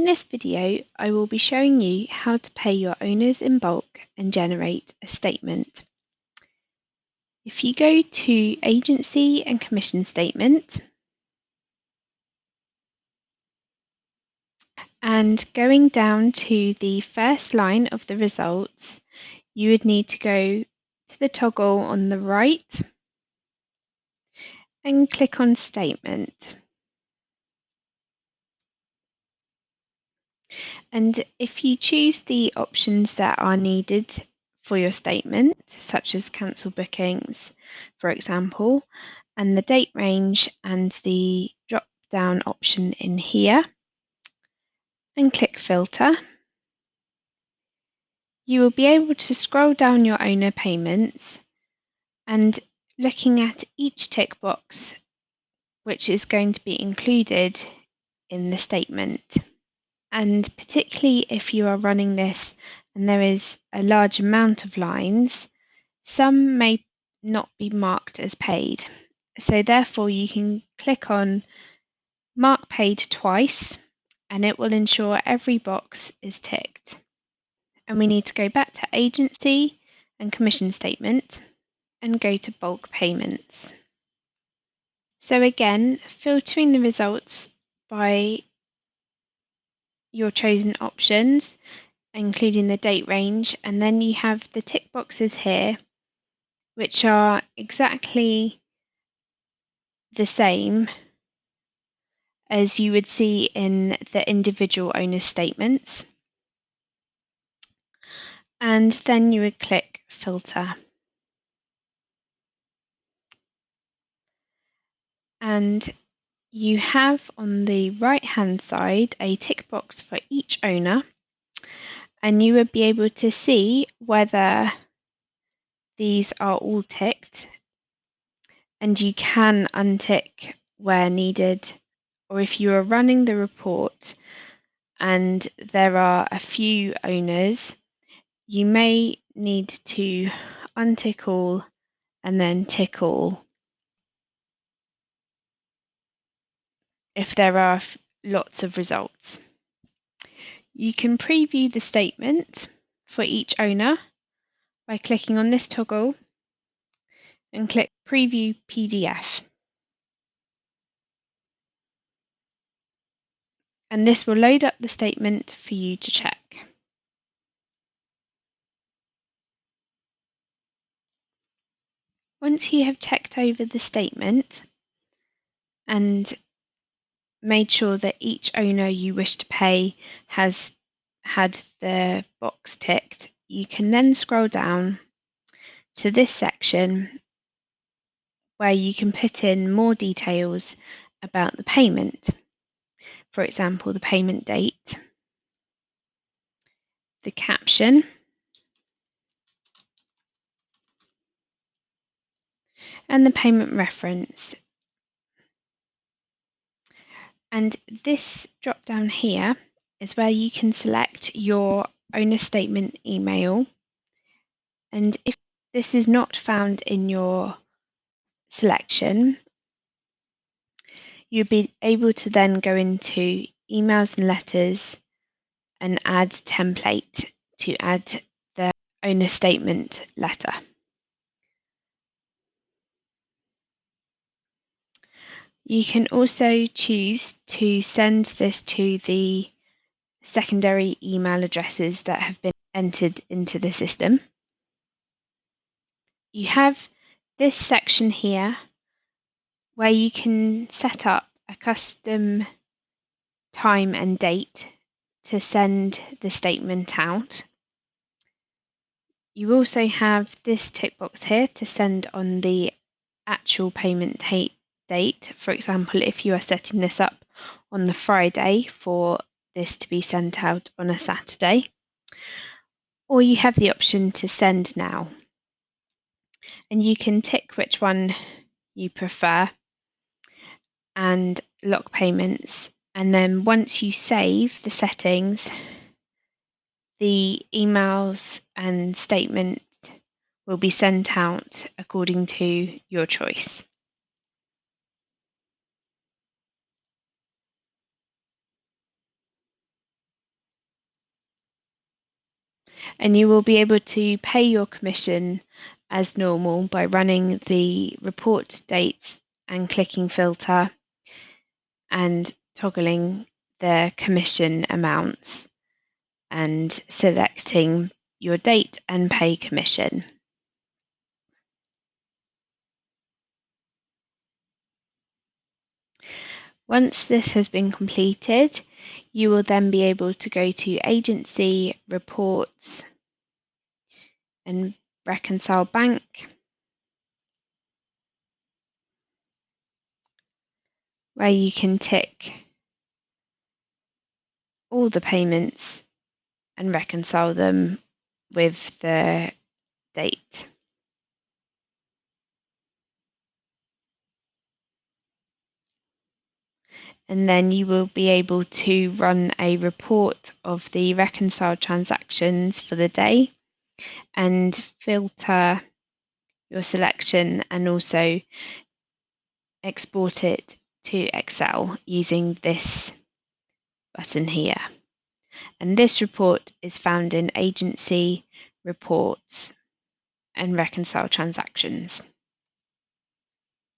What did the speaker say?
In this video, I will be showing you how to pay your owners in bulk and generate a statement. If you go to Agency and Commission Statement, and going down to the first line of the results, you would need to go to the toggle on the right and click on Statement. And if you choose the options that are needed for your statement, such as cancel bookings, for example, and the date range and the drop down option in here, and click filter, you will be able to scroll down your owner payments and looking at each tick box which is going to be included in the statement. And particularly if you are running this and there is a large amount of lines, some may not be marked as paid. So therefore you can click on Mark Paid twice and it will ensure every box is ticked. And we need to go back to Agency and Commission Statement and go to Bulk Payments. So again, filtering the results by your chosen options, including the date range, and then you have the tick boxes here, which are exactly the same as you would see in the individual owner statements. And then you would click Filter. And you have on the right hand side a tick box for each owner, and you would be able to see whether these are all ticked, and you can untick where needed, or if you are running the report and there are a few owners, you may need to untick all and then tick all if there are lots of results. You can preview the statement for each owner by clicking on this toggle and click Preview PDF. And this will load up the statement for you to check. Once you have checked over the statement and made sure that each owner you wish to pay has had the box ticked, you can then scroll down to this section where you can put in more details about the payment. For example, the payment date, the caption, and the payment reference. And this drop down here is where you can select your owner statement email. And if this is not found in your selection, you'll be able to then go into emails and letters and add template to add the owner statement letter. You can also choose to send this to the secondary email addresses that have been entered into the system. You have this section here where you can set up a custom time and date to send the statement out. You also have this tick box here to send on the actual payment date. For example, if you are setting this up on the Friday for this to be sent out on a Saturday, or you have the option to send now. And you can tick which one you prefer and lock payments. And then once you save the settings, the emails and statements will be sent out according to your choice. And you will be able to pay your commission as normal by running the report dates and clicking filter and toggling the commission amounts and selecting your date and pay commission. Once this has been completed, you will then be able to go to Agency, Reports, and Reconcile Bank. Where you can tick all the payments and reconcile them with the date. And then you will be able to run a report of the reconciled transactions for the day and filter your selection and also export it to Excel using this button here. And this report is found in Agency, Reports, and Reconcile Transactions.